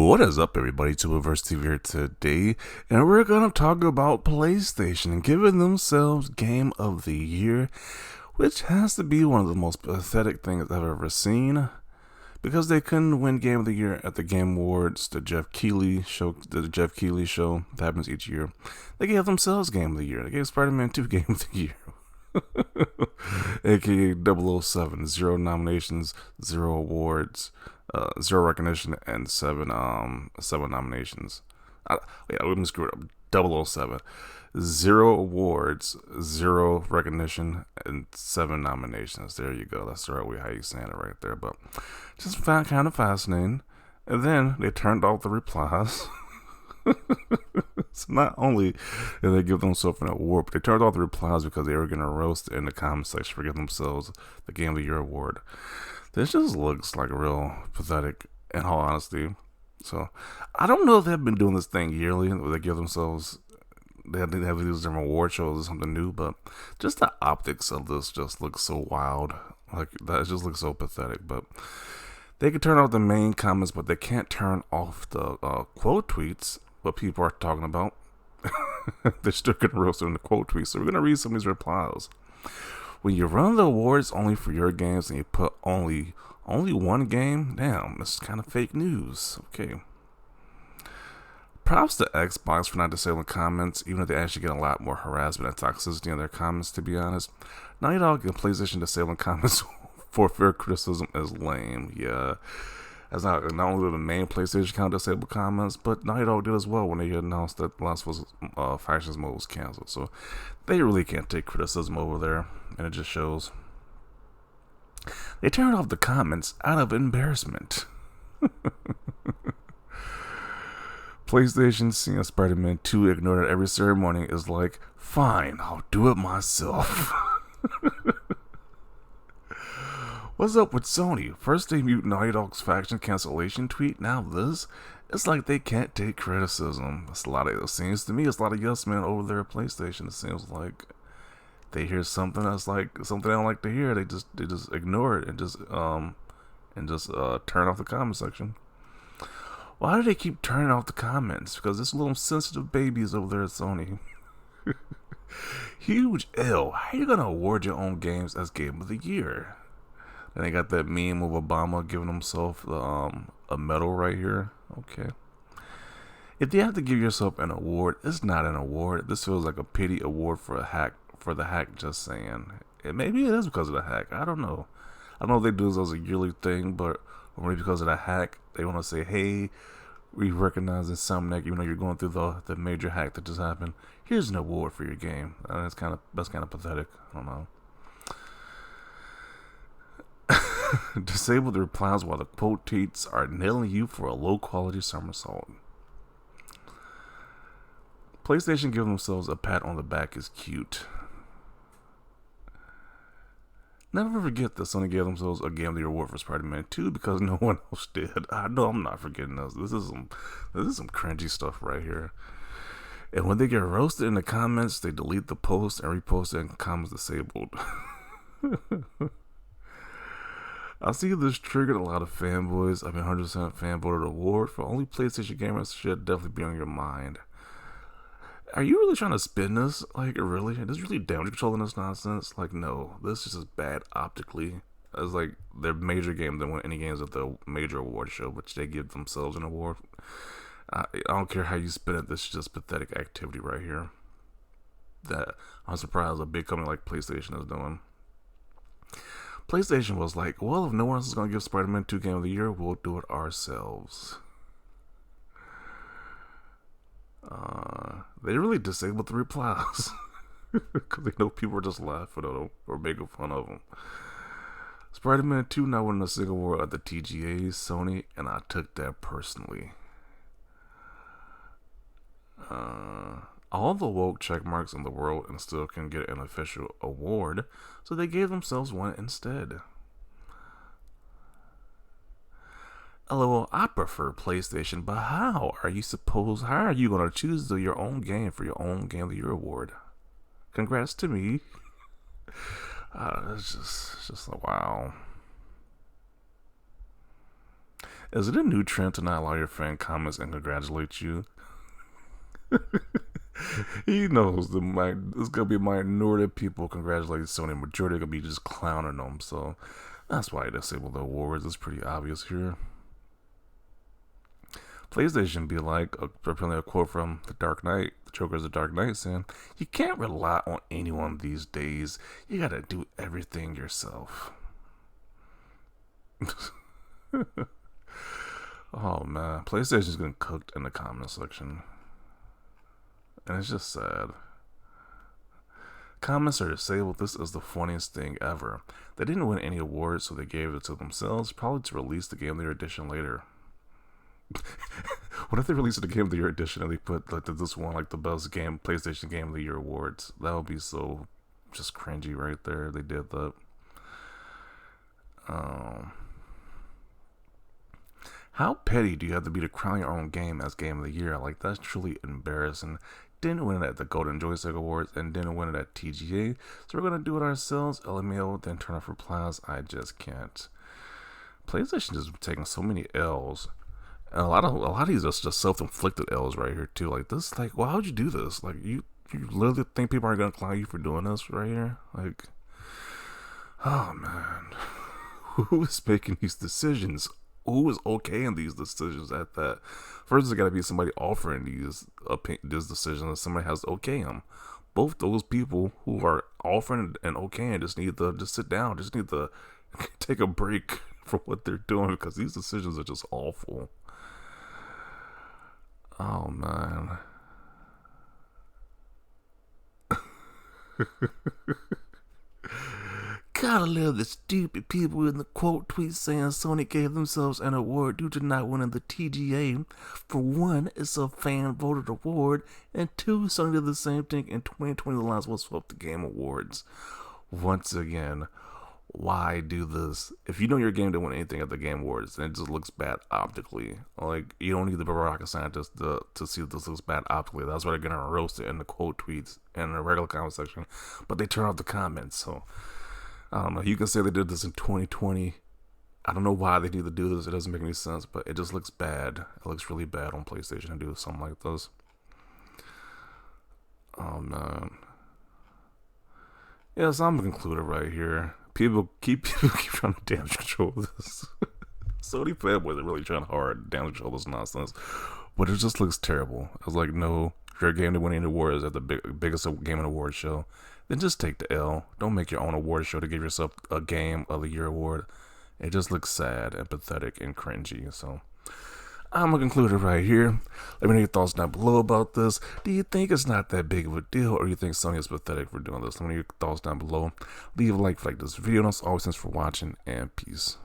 What is up, everybody? Tuberverse TV here today, and we're gonna talk about PlayStation giving themselves Game of the Year, which has to be one of the most pathetic things I've ever seen, because they couldn't win Game of the Year at the Game Awards, the Jeff Keighley show that happens each year. They gave themselves Game of the Year. They gave Spider-Man 2 Game of the Year. aka 007, 0 nominations, 0 awards, 0 recognition, and 7 nominations. Let me screw it up. 007, 0 awards, 0 recognition, and 7 nominations. There you go. That's the right way how you saying it right there. But just found kind of fascinating. And then they turned off the replies. So not only did they give themselves an award, but they turned off the replies because they were going to roast in the comment section for giving themselves the Game of the Year award. This just looks like real pathetic, in all honesty. So I don't know if they've been doing this thing yearly, where they give themselves, they have these different award shows or something new, but just the optics of this just looks so wild. Like, that just looks so pathetic. But they can turn off the main comments, but they can't turn off the quote tweets. What people are talking about. They're still going to roast in the quote tweets. So we're going to read some of these replies. When you run the awards only for your games and you put only one game, damn, this is kind of fake news. Okay. Props to Xbox for not disabling comments, even if they actually get a lot more harassment and toxicity in their comments, to be honest. Naughty Dog and PlayStation disabling comments for fair criticism is lame. Yeah. As not only the main PlayStation account disabled comments, but Naughty Dog did as well when they announced that Last of Us Factions mode was canceled. So they really can't take criticism over there, and it just shows. They turned off the comments out of embarrassment. PlayStation seeing Spider-Man 2 ignored at every ceremony is like, fine, I'll do it myself. What's up with Sony? First they mute Naughty Dog's faction cancellation tweet, now this? It's like they can't take criticism. It seems to me it's a lot of yes men over there at PlayStation. It seems like they hear something that's like something they don't like to hear, they just ignore it and just turn off the comment section. Why do they keep turning off the comments? Because there's little sensitive babies over there at Sony. Huge L. How are you gonna award your own games as Game of the Year? And they got that meme of Obama giving himself a medal right here. Okay. If you have to give yourself an award, it's not an award. This feels like a pity award for a hack. For the hack, just saying. Maybe it is because of the hack. I don't know. I don't know if they do this as a yearly thing, but or maybe because of the hack, they want to say, hey, we recognize Insomniac, even though you're going through the major hack that just happened. Here's an award for your game. That's kind of pathetic. I don't know. Disable the replies while the quote tweets are nailing you for a low quality somersault. PlayStation giving themselves a pat on the back is cute. Never forget that Sony gave themselves a Game of the Year award for Spider-Man 2 because no one else did. I know I'm not forgetting this. This is some cringy stuff right here. And when they get roasted in the comments, they delete the post and repost it and comments disabled. I see this triggered a lot of fanboys. I mean, 100% fanboy award for only PlayStation gamers should definitely be on your mind. Are you really trying to spin this? Like, really? Is this really damage controlling this nonsense? Like, no. This is just bad optically. It's like their major game than win any games at the major award show, which they give themselves an award. I don't care how you spin it. This is just pathetic activity right here. That I'm surprised a big company like PlayStation is doing. PlayStation was like, well, if no one else is going to give Spider-Man 2 Game of the Year, we'll do it ourselves. They really disabled the replies. Because they know people are just laughing at them or making fun of them. Spider-Man 2 not winning a single award at the TGAs, Sony, and I took that personally. All the woke check marks in the world and still can get an official award, so they gave themselves one instead. LOL, I prefer PlayStation, but how are you going to choose your own game for your own Game of the Year award? Congrats to me. It's just like, wow. Is it a new trend to not allow your friend comments and congratulate you? He knows there's gonna be a minority of people congratulating Sony. Majority gonna be just clowning them. So that's why I disabled the awards. It's pretty obvious here. PlayStation be like, apparently a quote from The Dark Knight, the Joker's The Dark Knight, saying, "You can't rely on anyone these days. You gotta do everything yourself." Oh man, PlayStation's getting cooked in the comment section, and it's just sad. Comments are disabled. This is the funniest thing ever. They didn't win any awards, so they gave it to themselves, probably to release the Game of the Year edition later. What if they released the Game of the Year edition and they put like this one like the best game PlayStation Game of the Year awards? That would be so just cringy right there. They did that. How petty do you have to be to crown your own game as Game of the Year? Like, that's truly embarrassing. Didn't win it at the Golden Joystick Awards and didn't win it at TGA, so we're gonna do it ourselves. LMAO, then turn off replies. I just can't. PlayStation is taking so many L's, and a lot of these are just self-inflicted L's right here too. Like this, like, why would you do this? Like, you literally think people are gonna clown you for doing this right here? Like, oh man, who is making these decisions? Who is okaying these decisions at that? First, there's got to be somebody offering these decisions, and somebody has to okay them. Both those people who are offering and okaying just need to just sit down, just need to take a break from what they're doing, because these decisions are just awful. Oh man. Gotta love the stupid people in the quote tweet saying Sony gave themselves an award due to not winning the TGA. For one, it's a fan voted award, and two, Sony did the same thing in 2020 the last one swept the Game Awards. Once again, why do this? If you know your game didn't win anything at the Game Awards, then it just looks bad optically. Like, you don't need the rocket scientist to see that this looks bad optically. That's why they're gonna roast it in the quote tweets and the regular comment section, but they turn off the comments, so I don't know. You can say they did this in 2020. I don't know why they need to do this. It doesn't make any sense, but it just looks bad. It looks really bad on PlayStation to do something like this. Oh man. Yeah, so I'm gonna conclude it right here. People keep trying to damage control this. Sony fanboys are really trying hard to damage control this nonsense, but it just looks terrible. I was like, no, if your game to win any awards at the biggest gaming award show, then just take the L. Don't make your own award show to give yourself a Game of the Year award. It just looks sad and pathetic and cringy. So I'm gonna conclude it right here. Let me know your thoughts down below about this. Do you think it's not that big of a deal, or do you think Sony is pathetic for doing this? Let me know your thoughts down below. Leave a like this video. And as always, thanks for watching, and peace.